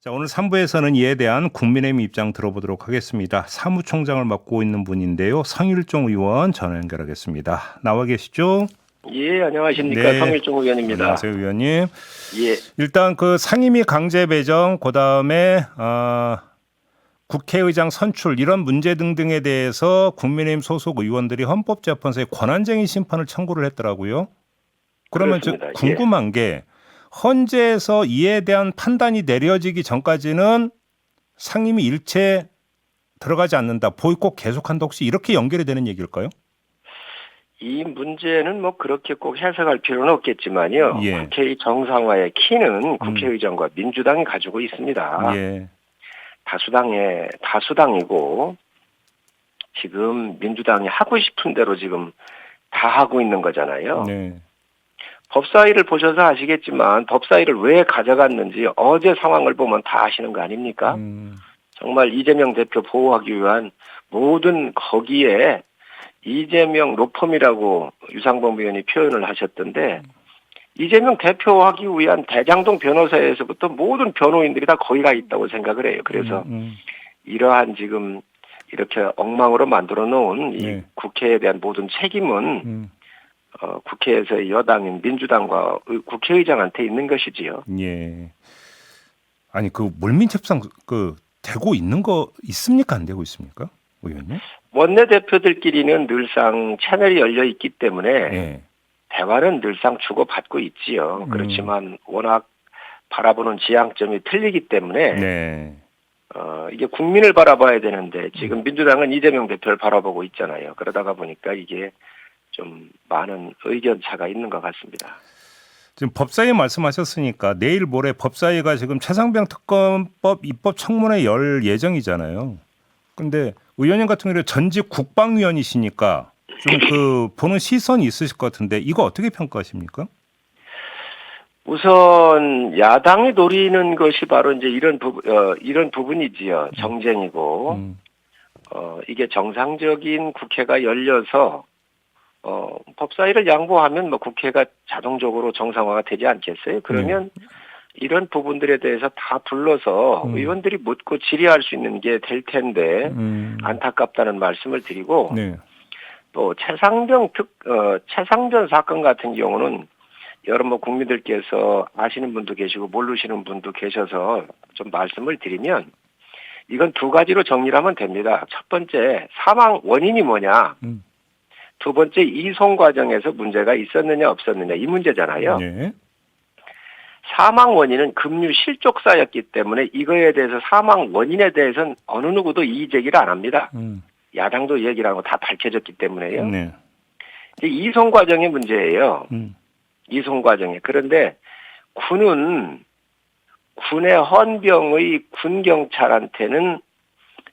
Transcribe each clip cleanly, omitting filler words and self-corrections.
자, 오늘 3부에서는 이에 대한 국민의힘 입장 들어보도록 하겠습니다. 사무총장을 맡고 있는 분인데요. 성일종 의원 전화 연결하겠습니다. 나와 계시죠? 예, 안녕하십니까. 네. 성일종 의원입니다. 안녕하세요, 의원님. 예, 일단 그 상임위 강제 배정, 그다음에 국회의장 선출 이런 문제 등등에 대해서 국민의힘 소속 의원들이 헌법재판소에 권한쟁의 심판을 청구를 했더라고요. 그러면 저 그렇습니다. 궁금한 게 헌재에서 이에 대한 판단이 내려지기 전까지는 상임위 일체 들어가지 않는다. 보이콧 계속한다. 혹시 이렇게 연결이 되는 얘기일까요? 이 문제는 뭐 그렇게 꼭 해석할 필요는 없겠지만요. 예. 국회의 정상화의 키는 국회의장과 민주당이 가지고 있습니다. 예. 다수당이고 지금 민주당이 하고 싶은 대로 지금 다 하고 있는 거잖아요. 네. 법사위를 보셔서 아시겠지만 법사위를 왜 가져갔는지 어제 상황을 보면 다 아시는 거 아닙니까? 정말 이재명 대표 보호하기 위한 모든 거기에 이재명 로펌이라고 유상범 의원이 표현을 하셨던데 이재명 대표하기 위한 대장동 변호사에서부터 모든 변호인들이 다 거기 가 있다고 생각을 해요. 그래서 이러한 지금 이렇게 엉망으로 만들어 놓은 이 네. 국회에 대한 모든 책임은 국회에서의 여당인 민주당과 국회의장한테 있는 것이지요. 예. 아니 그 물밑협상 그 되고 있는 거 있습니까? 안 되고 있습니까? 의원님? 원내대표들끼리는 늘상 채널이 열려 있기 때문에 예. 대화는 늘상 주고받고 있지요. 그렇지만 워낙 바라보는 지향점이 틀리기 때문에 네. 이게 국민을 바라봐야 되는데 지금 민주당은 이재명 대표를 바라보고 있잖아요. 그러다가 보니까 이게 좀 많은 의견 차가 있는 것 같습니다. 지금 법사위 말씀하셨으니까 내일 모레 법사위가 지금 최상병 특검법 입법 청문회 열 예정이잖아요. 근데 의원님 같은 경우는 전직 국방위원이시니까 좀 그 보는 시선이 있으실 것 같은데 이거 어떻게 평가하십니까? 우선 야당이 노리는 것이 바로 이제 이런 부분이지요. 정쟁이고 이게 정상적인 국회가 열려서 법사위를 양보하면 뭐 국회가 자동적으로 정상화가 되지 않겠어요? 그러면 이런 부분들에 대해서 다 불러서 의원들이 묻고 질의할 수 있는 게 될 텐데 안타깝다는 말씀을 드리고 네. 또 최상병 사건 같은 경우는 여러 뭐 국민들께서 아시는 분도 계시고 모르시는 분도 계셔서 좀 말씀을 드리면 이건 두 가지로 정리를 하면 됩니다. 첫 번째 사망 원인이 뭐냐. 두 번째 이송 과정에서 문제가 있었느냐 없었느냐 이 문제잖아요. 네. 사망 원인은 급류 실족사였기 때문에 이거에 대해서 사망 원인에 대해서는 어느 누구도 이의 제기를 안 합니다. 야당도 얘기를 하고 다 밝혀졌기 때문에요. 네. 이제 이송 과정의 문제예요. 이송 과정에. 그런데 군은 군의 헌병의 군경찰한테는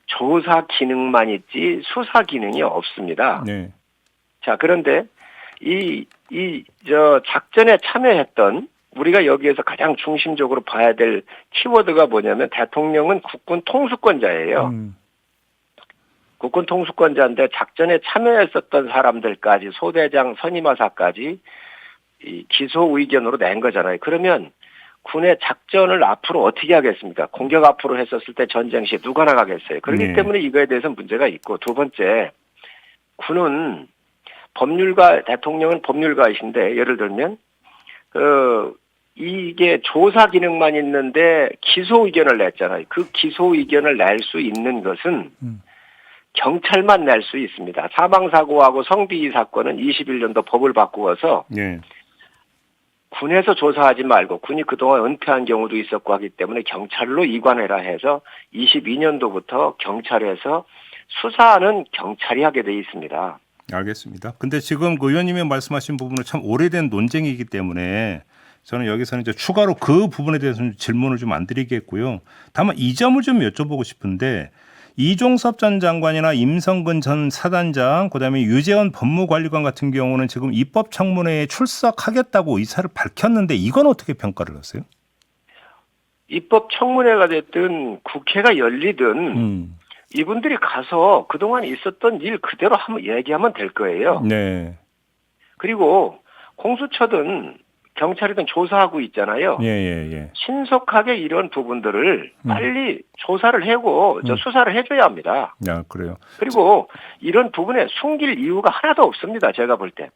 조사 기능만 있지 수사 기능이 없습니다. 네. 자, 그런데 작전에 참여했던 우리가 여기에서 가장 중심적으로 봐야 될 키워드가 뭐냐면 대통령은 국군 통수권자예요. 국군 통수권자인데 작전에 참여했었던 사람들까지 소대장 선임하사까지 이 기소 의견으로 낸 거잖아요. 그러면 군의 작전을 앞으로 어떻게 하겠습니까? 공격 앞으로 했었을 때 전쟁 시에 누가 나가겠어요? 그렇기 네. 때문에 이거에 대해서 문제가 있고 두 번째 군은 법률가 대통령은 법률가이신데 예를 들면 이게 조사 기능만 있는데 기소 의견을 냈잖아요. 그 기소 의견을 낼 수 있는 것은 경찰만 낼 수 있습니다. 사망사고하고 성비위 사건은 21년도 법을 바꾸어서 네. 군에서 조사하지 말고 군이 그동안 은폐한 경우도 있었고 하기 때문에 경찰로 이관해라 해서 22년도부터 경찰에서 수사는 경찰이 하게 돼 있습니다. 알겠습니다. 근데 지금 그 의원님이 말씀하신 부분은 참 오래된 논쟁이기 때문에 저는 여기서는 이제 추가로 그 부분에 대해서는 질문을 좀 안 드리겠고요. 다만 이 점을 좀 여쭤보고 싶은데 이종섭 전 장관이나 임성근 전 사단장, 그다음에 유재원 법무관리관 같은 경우는 지금 입법청문회에 출석하겠다고 의사를 밝혔는데 이건 어떻게 평가를 하세요? 입법청문회가 됐든 국회가 열리든 이분들이 가서 그동안 있었던 일 그대로 한번 얘기하면 될 거예요. 네. 그리고 공수처든 경찰이든 조사하고 있잖아요. 예, 예, 예. 신속하게 이런 부분들을 빨리 조사를 하고 수사를 해줘야 합니다. 야, 그래요. 그리고 이런 부분에 숨길 이유가 하나도 없습니다. 제가 볼 때.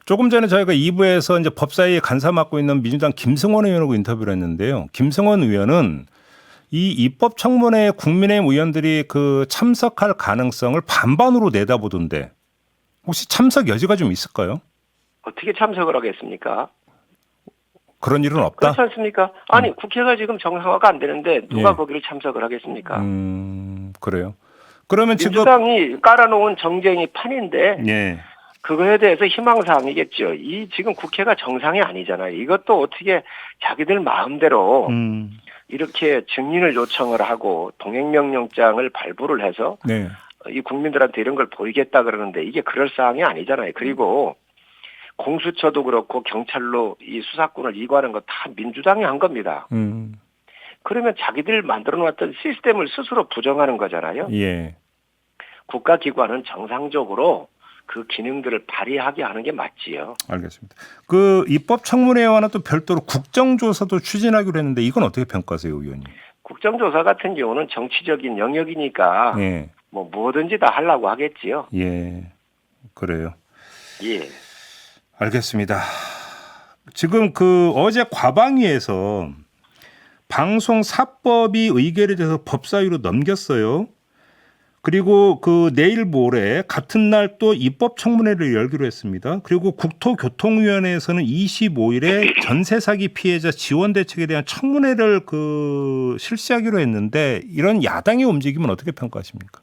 조금 전에 저희가 2부에서 이제 법사위에 간사 맡고 있는 민주당 김승원 의원하고 인터뷰를 했는데요. 김승원 의원은 이 입법 청문회에 국민의힘 의원들이 그 참석할 가능성을 반반으로 내다보던데 혹시 참석 여지가 좀 있을까요? 어떻게 참석을 하겠습니까? 그런 일은 없다? 그렇지 않습니까? 아니 국회가 지금 정상화가 안 되는데 누가 예. 거기를 참석을 하겠습니까? 그래요. 그러면 지금 민주당이 깔아놓은 정쟁이 판인데 예. 그거에 대해서 희망사항이겠죠. 이 지금 국회가 정상이 아니잖아요. 이것도 어떻게 자기들 마음대로 이렇게 증인을 요청을 하고 동행명령장을 발부를 해서 네. 이 국민들한테 이런 걸 보이겠다 그러는데 이게 그럴 사항이 아니잖아요. 그리고 공수처도 그렇고 경찰로 이 수사권을 이관한 거 다 민주당이 한 겁니다. 그러면 자기들 만들어 놓았던 시스템을 스스로 부정하는 거잖아요. 예. 국가기관은 정상적으로 그 기능들을 발휘하게 하는 게 맞지요. 알겠습니다. 그 입법청문회와는 또 별도로 국정조사도 추진하기로 했는데 이건 어떻게 평가하세요, 의원님? 국정조사 같은 경우는 정치적인 영역이니까 예. 뭐 뭐든지 다 하려고 하겠지요. 예. 그래요. 예. 알겠습니다. 지금 그 어제 과방위에서 방송 사법이 의결이 돼서 법사위로 넘겼어요. 그리고 그 내일 모레 같은 날 또 입법청문회를 열기로 했습니다. 그리고 국토교통위원회에서는 25일에 전세 사기 피해자 지원 대책에 대한 청문회를 그 실시하기로 했는데 이런 야당의 움직임은 어떻게 평가하십니까?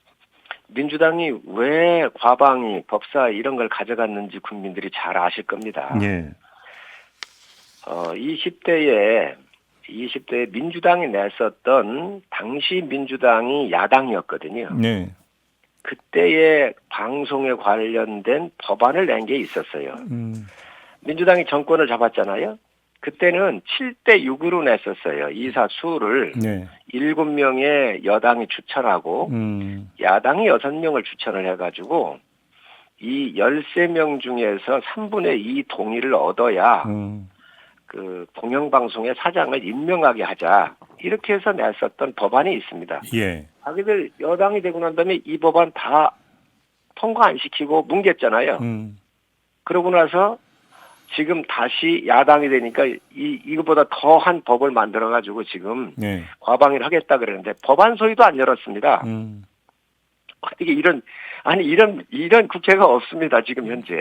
민주당이 왜 과방위, 법사 이런 걸 가져갔는지 국민들이 잘 아실 겁니다. 예. 20대에 민주당이 냈었던 당시 민주당이 야당이었거든요. 네. 그때에 방송에 관련된 법안을 낸 게 있었어요. 민주당이 정권을 잡았잖아요. 그때는 7대 6으로 냈었어요. 이사 수를 네. 7명의 여당이 추천하고 야당이 6명을 추천을 해가지고 이 13명 중에서 3분의 2 동의를 얻어야 그 공영방송의 사장을 임명하게 하자. 이렇게 해서 냈었던 법안이 있습니다. 예. 자기들 여당이 되고 난 다음에 이 법안 다 통과 안 시키고 뭉갰잖아요. 그러고 나서 지금 다시 야당이 되니까 이거보다 더한 법을 만들어가지고 지금 네. 과방위를 하겠다 그러는데 법안 소위도 안 열었습니다. 어떻게 이런 국회가 없습니다. 지금 현재.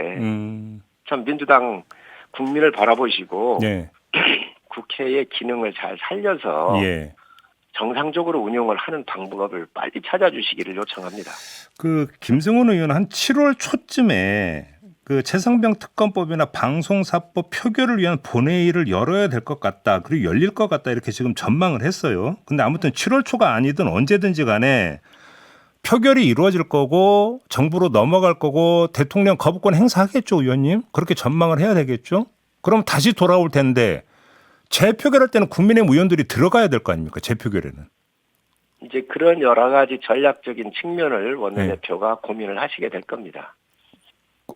참 민주당 국민을 바라보시고 네. 국회의 기능을 잘 살려서 예. 정상적으로 운영을 하는 방법을 빨리 찾아주시기를 요청합니다. 그 김승원 의원은 한 7월 초쯤에 그 최성병 특검법이나 방송사법 표결을 위한 본회의를 열어야 될 것 같다. 그리고 열릴 것 같다. 이렇게 지금 전망을 했어요. 근데 아무튼 7월 초가 아니든 언제든지 간에 표결이 이루어질 거고 정부로 넘어갈 거고 대통령 거부권 행사하겠죠, 의원님? 그렇게 전망을 해야 되겠죠? 그럼 다시 돌아올 텐데 재표결할 때는 국민의힘 의원들이 들어가야 될 거 아닙니까? 재표결에는. 이제 그런 여러 가지 전략적인 측면을 원내대표가 고민을 하시게 될 겁니다.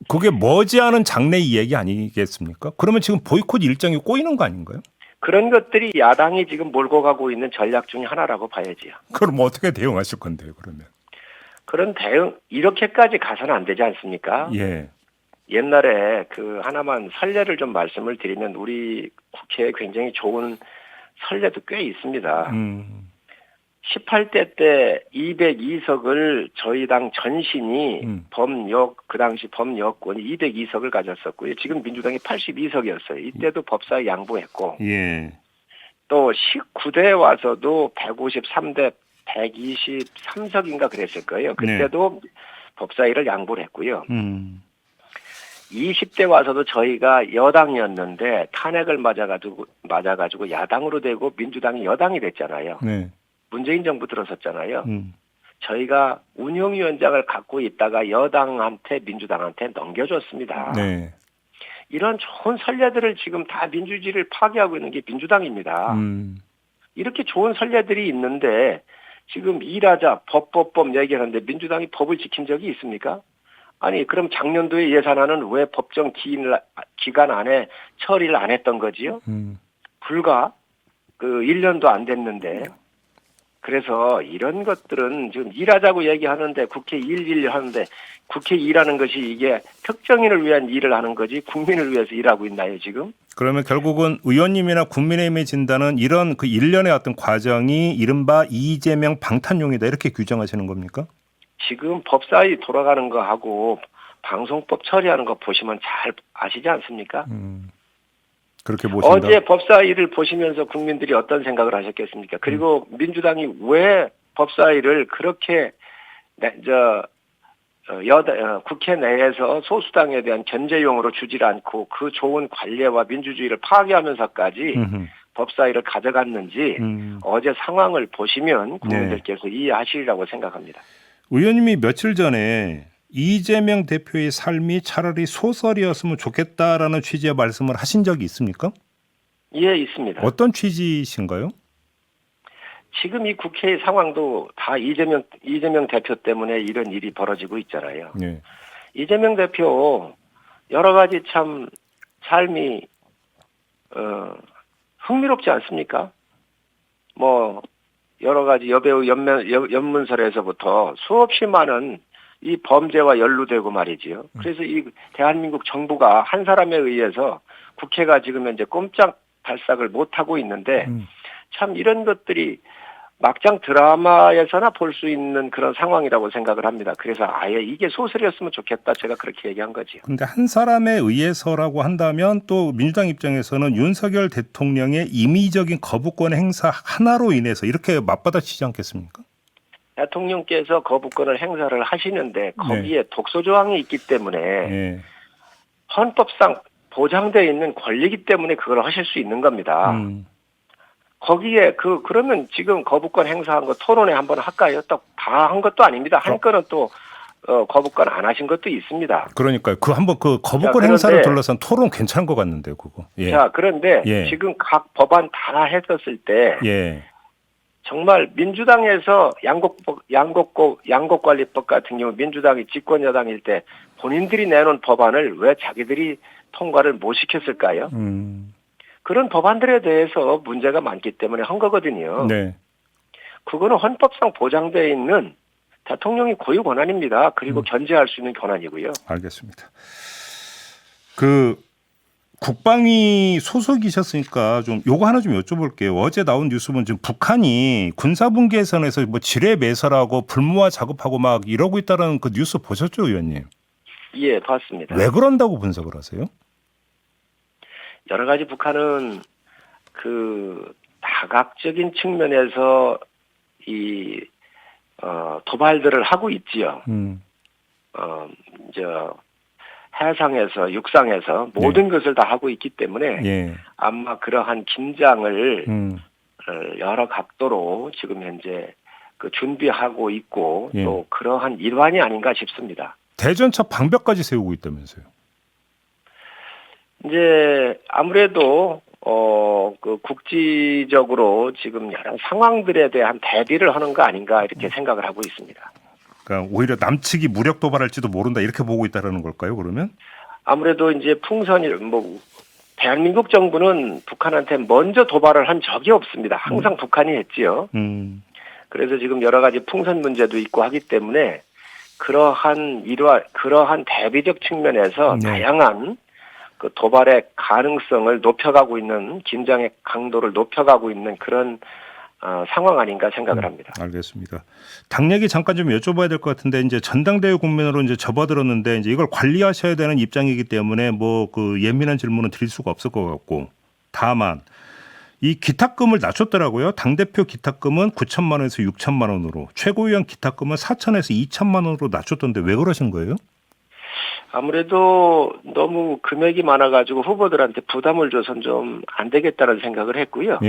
그게 머지않은 장래 이야기 아니겠습니까? 그러면 지금 보이콧 일정이 꼬이는 거 아닌가요? 그런 것들이 야당이 지금 몰고 가고 있는 전략 중에 하나라고 봐야지요. 그럼 어떻게 대응하실 건데요, 그러면? 그런 대응, 이렇게까지 가서는 안 되지 않습니까? 예. 옛날에 그 하나만 선례를 좀 말씀을 드리면 우리 국회에 굉장히 좋은 선례도 꽤 있습니다. 18대 때 202석을 저희 당 전신이 그 당시 범여권이 202석을 가졌었고요. 지금 민주당이 82석이었어요. 이때도 법사위 양보했고 예. 또 19대에 와서도 153대 123석인가 그랬을 거예요. 그때도 법사위를 양보를 했고요. 20대 와서도 저희가 여당이었는데 탄핵을 맞아가지고 야당으로 되고 민주당이 여당이 됐잖아요. 네. 문재인 정부 들어섰잖아요. 저희가 운영위원장을 갖고 있다가 여당한테 민주당한테 넘겨줬습니다. 네. 이런 좋은 선례들을 지금 다 민주주의를 파괴하고 있는 게 민주당입니다. 이렇게 좋은 선례들이 있는데 지금 일하자 법 얘기하는데 민주당이 법을 지킨 적이 있습니까? 아니 그럼 작년도에 예산안은 왜 법정 기간 안에 처리를 안 했던 거지요? 불과 그 1년도 안 됐는데. 그래서 이런 것들은 지금 일하자고 얘기하는데 국회 일 하는데 국회 일하는 것이 이게 특정인을 위한 일을 하는 거지 국민을 위해서 일하고 있나요 지금? 그러면 결국은 의원님이나 국민의힘의 진단은 이런 그 일련의 어떤 과정이 이른바 이재명 방탄용이다 이렇게 규정하시는 겁니까? 지금 법사위 돌아가는 거 하고 방송법 처리하는 거 보시면 잘 아시지 않습니까? 그렇게 보신다. 어제 법사위를 보시면서 국민들이 어떤 생각을 하셨겠습니까? 그리고 민주당이 왜 법사위를 그렇게 국회 내에서 소수당에 대한 견제용으로 주질 않고 그 좋은 관례와 민주주의를 파괴하면서까지 법사위를 가져갔는지 어제 상황을 보시면 국민들께서 이해하시리라고 생각합니다. 의원님이 며칠 전에 이재명 대표의 삶이 차라리 소설이었으면 좋겠다라는 취지의 말씀을 하신 적이 있습니까? 예, 있습니다. 어떤 취지이신가요? 지금 이 국회의 상황도 다 이재명 대표 때문에 이런 일이 벌어지고 있잖아요. 네. 이재명 대표 여러 가지 참 삶이 흥미롭지 않습니까? 뭐 여러 가지 여배우 연문설에서부터 수없이 많은 이 범죄와 연루되고 말이지요. 그래서 이 대한민국 정부가 한 사람에 의해서 국회가 지금 현재 꼼짝 발삭을 못하고 있는데 참 이런 것들이 막장 드라마에서나 볼 수 있는 그런 상황이라고 생각을 합니다. 그래서 아예 이게 소설이었으면 좋겠다. 제가 그렇게 얘기한 거지요. 그런데 한 사람에 의해서라고 한다면 또 민주당 입장에서는 윤석열 대통령의 임의적인 거부권 행사 하나로 인해서 이렇게 맞받아치지 않겠습니까? 대통령께서 거부권을 행사를 하시는데 거기에 독소 조항이 있기 때문에 헌법상 보장되어 있는 권리이기 때문에 그걸 하실 수 있는 겁니다. 거기에 그러면 지금 거부권 행사한 거 토론회 한번 할까요? 또 다 한 것도 아닙니다. 한 건은 또 거부권 안 하신 것도 있습니다. 그러니까요. 한번 그 거부권 행사를 둘러싼 토론 괜찮은 것 같는데요, 그거. 예. 자, 그런데 지금 각 법안 다 했었을 때 정말 민주당에서 양곡관리법 같은 경우 민주당이 집권 여당일 때 본인들이 내놓은 법안을 왜 자기들이 통과를 못 시켰을까요? 그런 법안들에 대해서 문제가 많기 때문에 한 거거든요. 네. 그거는 헌법상 보장되어 있는 대통령이 고유 권한입니다. 그리고 견제할 수 있는 권한이고요. 알겠습니다. 국방위 소속이셨으니까 좀 요거 하나 좀 여쭤볼게요. 어제 나온 뉴스 보면 지금 북한이 군사분 개선에서 뭐 지뢰 매설하고 불무화 작업하고 막 이러고 있다는 그 뉴스 보셨죠, 의원님? 예, 봤습니다. 왜 그런다고 분석을 하세요? 여러 가지 북한은 다각적인 측면에서 도발들을 하고 있지요. 해상에서 육상에서 모든 것을 다 하고 있기 때문에 아마 그러한 긴장을 여러 각도로 지금 현재 준비하고 있고 또 그러한 일환이 아닌가 싶습니다. 대전차 방벽까지 세우고 있다면서요? 이제 아무래도 국지적으로 지금 여러 상황들에 대한 대비를 하는 거 아닌가 이렇게 생각을 하고 있습니다. 그러니까 오히려 남측이 무력 도발할지도 모른다 이렇게 보고 있다라는 걸까요? 그러면? 아무래도 이제 대한민국 정부는 북한한테 먼저 도발을 한 적이 없습니다. 항상 북한이 했지요. 그래서 지금 여러 가지 풍선 문제도 있고 하기 때문에 그러한 대비적 측면에서 다양한 도발의 가능성을 높여가고 있는 긴장의 강도를 높여가고 있는 그런 상황 아닌가 생각을 합니다. 알겠습니다. 당 얘기 잠깐 좀 여쭤봐야 될 것 같은데 이제 전당대회 국면으로 이제 접어들었는데 이제 이걸 관리하셔야 되는 입장이기 때문에 예민한 질문은 드릴 수가 없을 것 같고 다만 이 기탁금을 낮췄더라고요. 당대표 기탁금은 9천만 원에서 6천만 원으로 최고위원 기탁금은 4천에서 2천만 원으로 낮췄던데 왜 그러신 거예요? 아무래도 너무 금액이 많아가지고 후보들한테 부담을 줘선 좀 안 되겠다는 생각을 했고요.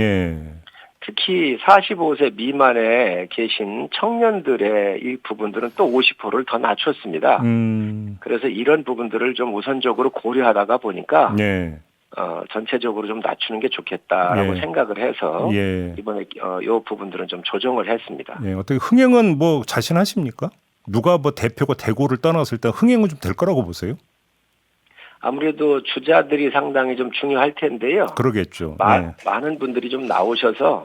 특히 45세 미만에 계신 청년들의 이 부분들은 또 50%를 더 낮췄습니다. 그래서 이런 부분들을 좀 우선적으로 고려하다가 보니까 전체적으로 좀 낮추는 게 좋겠다라고 생각을 해서 이번에 이 부분들은 좀 조정을 했습니다. 어떻게 흥행은 자신하십니까? 누가 뭐 대표가 대고를 떠났을 때 흥행은 좀 될 거라고 보세요? 아무래도 주자들이 상당히 좀 중요할 텐데요. 그러겠죠. 많은 분들이 좀 나오셔서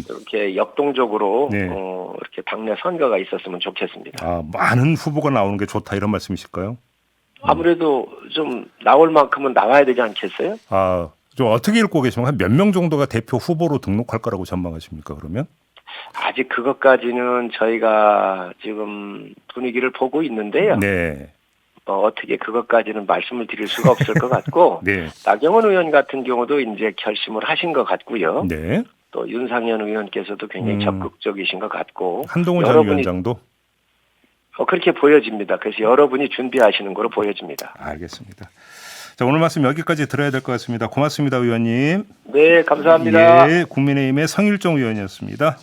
이렇게 역동적으로 네. 이렇게 당내 선거가 있었으면 좋겠습니다. 아, 많은 후보가 나오는 게 좋다 이런 말씀이실까요? 아무래도 좀 나올 만큼은 나와야 되지 않겠어요? 아, 좀 어떻게 읽고 계시면 한 몇 명 정도가 대표 후보로 등록할 거라고 전망하십니까? 그러면? 아직 그것까지는 저희가 지금 분위기를 보고 있는데요. 네. 어떻게 그것까지는 말씀을 드릴 수가 없을 것 같고 네. 나경원 의원 같은 경우도 이제 결심을 하신 것 같고요. 네. 또 윤상현 의원께서도 굉장히 적극적이신 것 같고 한동훈 전 여러분이 위원장도 그렇게 보여집니다. 그래서 여러분이 준비하시는 거로 보여집니다. 알겠습니다. 자, 오늘 말씀 여기까지 들어야 될 것 같습니다. 고맙습니다, 의원님. 네, 감사합니다. 예, 국민의힘의 성일종 의원이었습니다.